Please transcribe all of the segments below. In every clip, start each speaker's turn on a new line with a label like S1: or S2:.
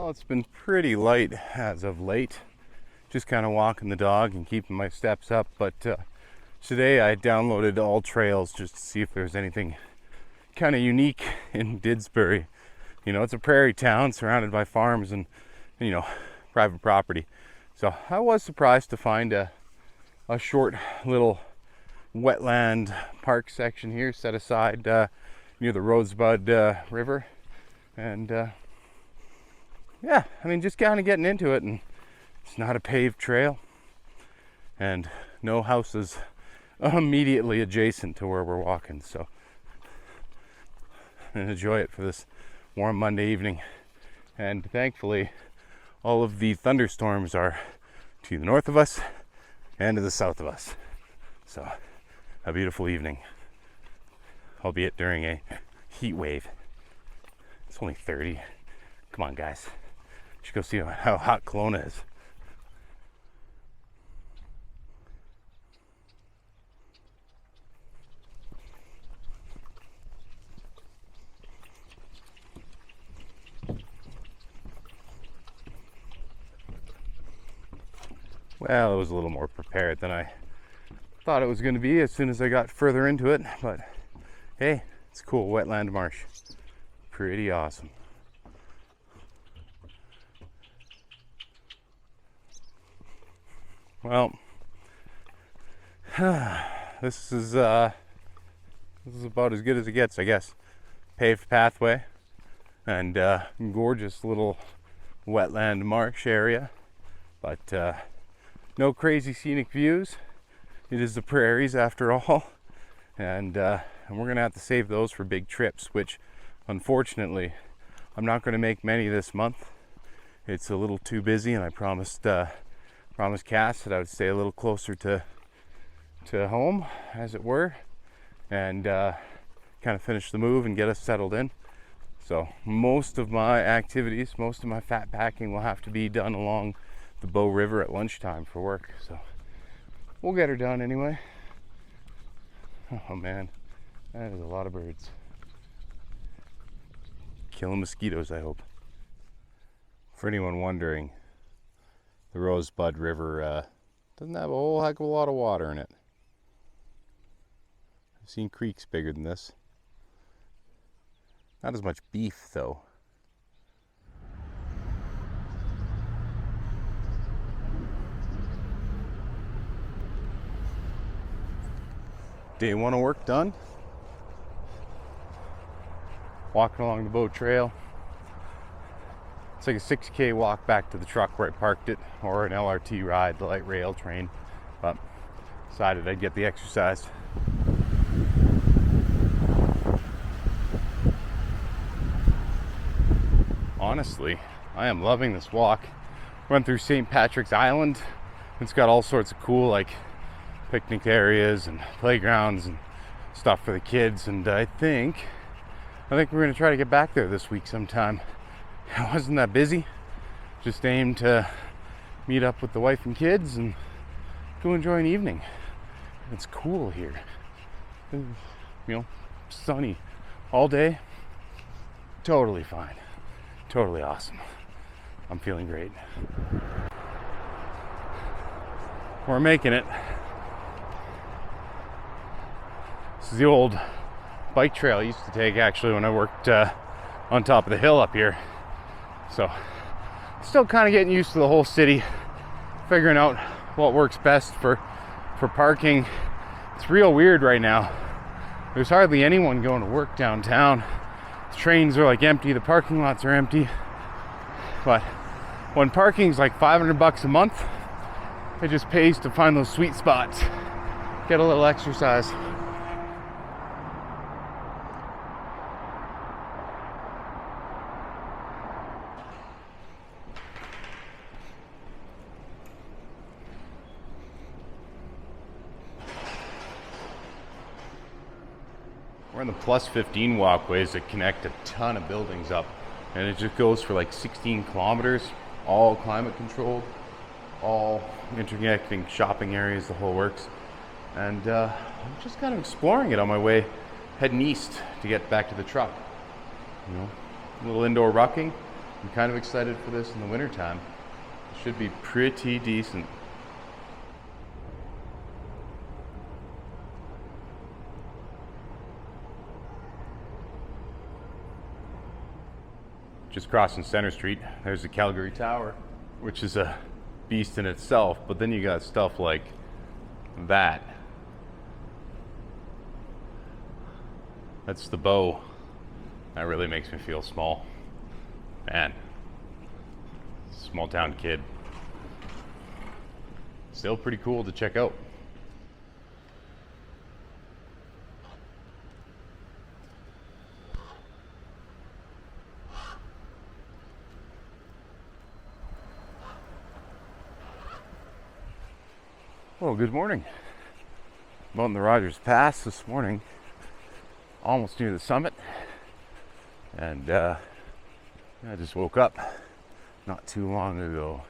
S1: Well, it's been pretty light as of late. Just kind of walking the dog and keeping my steps up. But today I downloaded all trails just to see if there's anything kind of unique in Didsbury. You know, it's a prairie town surrounded by farms and private property. So I was surprised to find a short little wetland park section here set aside near the Rosebud River. And yeah, I mean, just kind of getting into it, and it's not a paved trail and no houses immediately adjacent to where we're walking. So and enjoy it for this warm Monday evening. And thankfully, all of the thunderstorms are to the north of us and to the south of us. So a beautiful evening, albeit during a heat wave. It's only 30. Come on, guys. You should go see how hot Kelowna is. Well, it was a little more prepared than I thought it was going to be as soon as I got further into it, but hey, it's cool. Wetland marsh. Pretty awesome. Well, this is about as good as it gets, I guess. Paved pathway and gorgeous little wetland marsh area, but no crazy scenic views. It is the prairies after all, and we're gonna have to save those for big trips, which unfortunately I'm not going to make many this month. It's a little too busy, and I promised Cass that I would stay a little closer to home, as it were, and kind of finish the move and get us settled in. So most of my activities, most of my fat packing will have to be done along the Bow River at lunchtime for work. So we'll get her done anyway. Oh man, that is a lot of birds. Killing mosquitoes, I hope. For anyone wondering, the Rosebud River doesn't have a whole heck of a lot of water in it. I've seen creeks bigger than this. Not as much beef, though. Day one of work done. Walking along the Bow Trail. It's like a 6K walk back to the truck where I parked it, or an LRT ride, the light rail train, but decided I'd get the exercise. Honestly, I am loving this walk. Run through St. Patrick's Island. It's got all sorts of cool, like, picnic areas and playgrounds and stuff for the kids, and I think we're going to try to get back there this week sometime. I wasn't that busy. Just aimed to meet up with the wife and kids and go enjoy an evening. It's cool here. You know, sunny all day. Totally fine. Totally awesome. I'm feeling great. We're making it. This is the old bike trail I used to take, actually, when I worked on top of the hill up here. So still kind of getting used to the whole city, figuring out what works best for parking. It's real weird right now. There's hardly anyone going to work downtown. The trains are like empty, the parking lots are empty. But when parking's like $500 a month, it just pays to find those sweet spots. Get a little exercise. We're in the plus 15 walkways that connect a ton of buildings up, and it just goes for like 16 kilometers, all climate controlled, all interconnecting shopping areas, the whole works. And I'm just kind of exploring it on my way heading east to get back to the truck. You know, a little indoor rucking, I'm kind of excited for this in the wintertime. It should be pretty decent. Just crossing Center Street, there's the Calgary Tower, which is a beast in itself, but then you got stuff like that. That's the bow. That really makes me feel small. Man, small town kid. Still pretty cool to check out. Well, good morning. I'm on the Rogers Pass this morning, almost near the summit, and I just woke up not too long ago.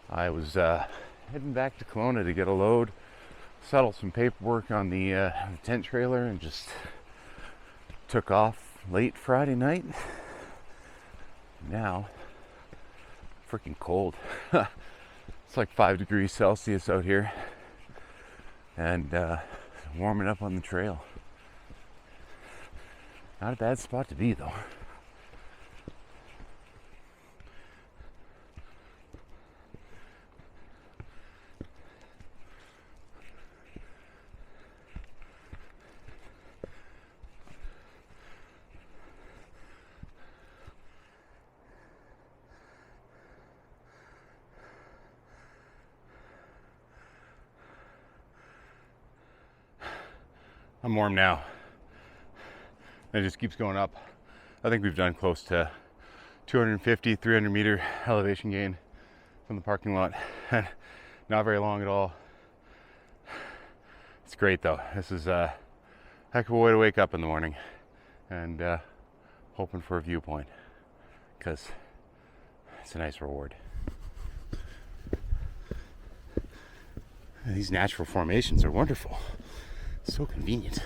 S1: I was heading back to Kelowna to get a load, settle some paperwork on the tent trailer, and just took off late Friday night. Now, freaking cold. It's like 5 degrees Celsius out here, and warming up on the trail. Not a bad spot to be, though. I'm warm now. It just keeps going up. I think we've done close to 250, 300 meter elevation gain from the parking lot. Not very long at all. It's great though. This is a heck of a way to wake up in the morning, and hoping for a viewpoint, because it's a nice reward. These natural formations are wonderful. So convenient.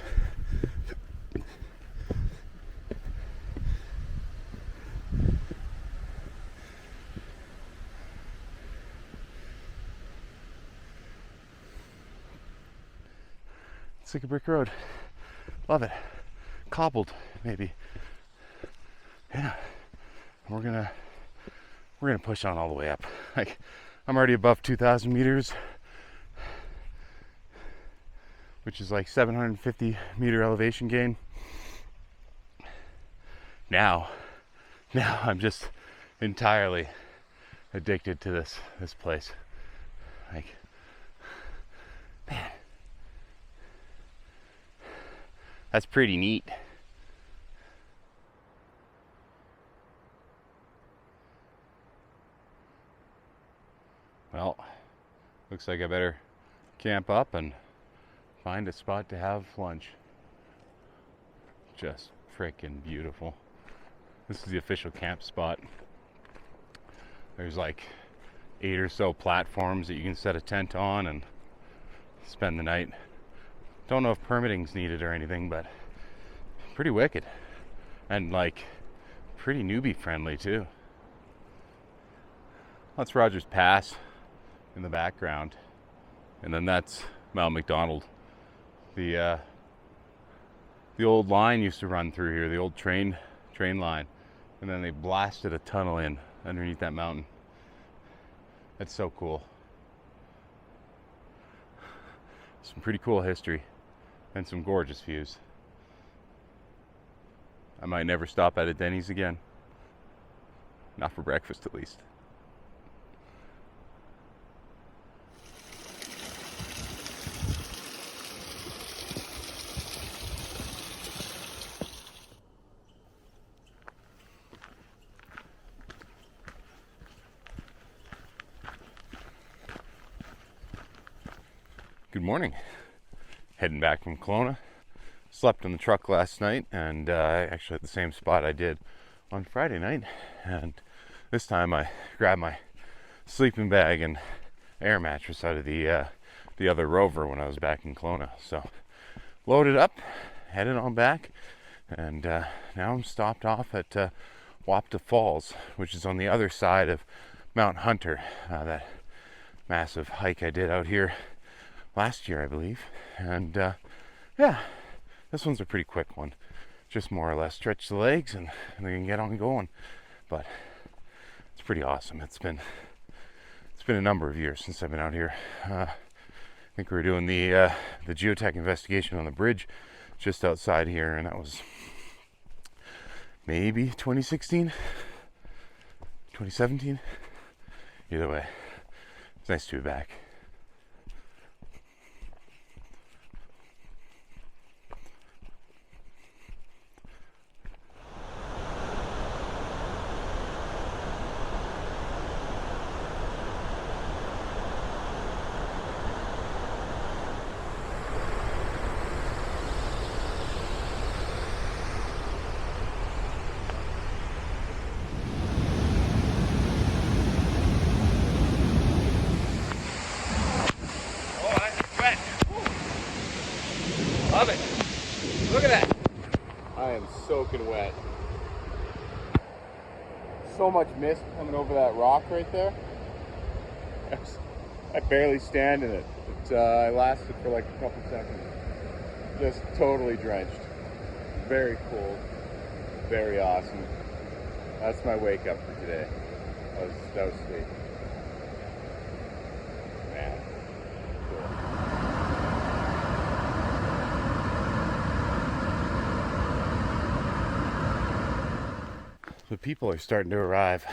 S1: It's like a brick road. Love it. Cobbled, maybe. Yeah. We're gonna push on all the way up. Like, I'm already above 2,000 meters. Which is like 750 meter elevation gain. Now I'm just entirely addicted to this place. Like, man, that's pretty neat. Well, looks like I better camp up and find a spot to have lunch. Just freaking beautiful. This is the official camp spot. There's like 8 or so platforms that you can set a tent on and spend the night. Don't know if permitting's needed or anything, but pretty wicked. And like pretty newbie friendly too. That's Rogers Pass in the background. And then that's Mount McDonald. The old line used to run through here, the old train line, and then they blasted a tunnel in underneath that mountain. That's so cool. Some pretty cool history and some gorgeous views. I might never stop at a Denny's again. Not for breakfast, at least. Good morning. Heading back from Kelowna. Slept in the truck last night, and actually at the same spot I did on Friday night. And this time I grabbed my sleeping bag and air mattress out of the other Rover when I was back in Kelowna. So loaded up, headed on back, and now I'm stopped off at Wapta Falls, which is on the other side of Mount Hunter, that massive hike I did out here last year, I believe. And yeah, this one's a pretty quick one. Just more or less stretch the legs and we can get on going. But it's pretty awesome. It's been a number of years since I've been out here. I think we were doing the geotech investigation on the bridge just outside here, and that was maybe 2016, 2017. Either way, it's nice to be back.
S2: Love it. Look at that. I am soaking wet. So much mist coming over that rock right there. I barely stand in it. I lasted for like a couple seconds. Just totally drenched. Very cool. Very awesome. That's my wake up for today. That was sweet. Man. Cool.
S1: The people are starting to arrive.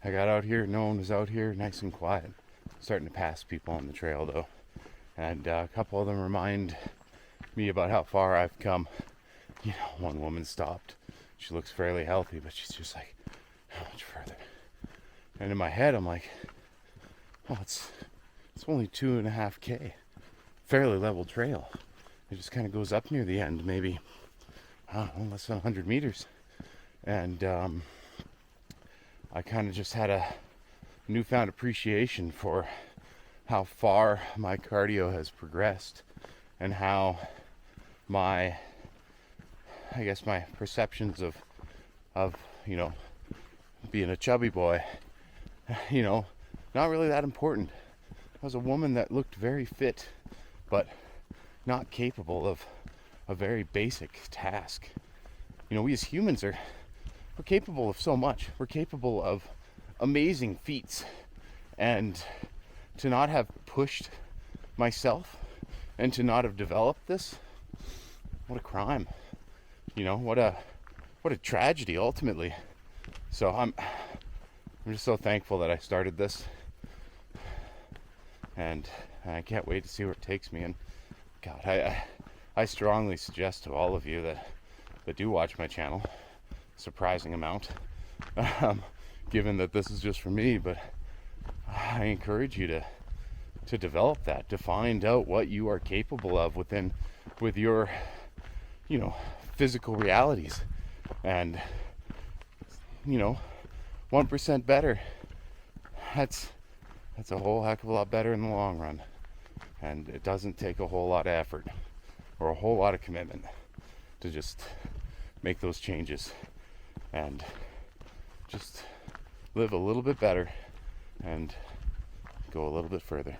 S1: I got out here, no one was out here, nice and quiet. Starting to pass people on the trail though. And a couple of them remind me about how far I've come. You know, one woman stopped. She looks fairly healthy, but she's just like, how much further? And in my head, I'm like, oh, it's only 2.5K. Fairly level trail. It just kind of goes up near the end, maybe, I don't know, less than 100 meters. And I kind of just had a newfound appreciation for how far my cardio has progressed and how my perceptions of you know, being a chubby boy, you know, not really that important. I was a woman that looked very fit, but not capable of a very basic task. You know, we as humans we're capable of so much. We're capable of amazing feats, and to not have pushed myself and to not have developed this, what a crime. You know, what a tragedy ultimately. So I'm just so thankful that I started this, and I can't wait to see where it takes me. And God, I strongly suggest to all of you that do watch my channel, surprising amount, given that this is just for me, but I encourage you to develop that, to find out what you are capable of with your, you know, physical realities. And, you know, 1% better, that's a whole heck of a lot better in the long run. And it doesn't take a whole lot of effort or a whole lot of commitment to just make those changes and just live a little bit better and go a little bit further.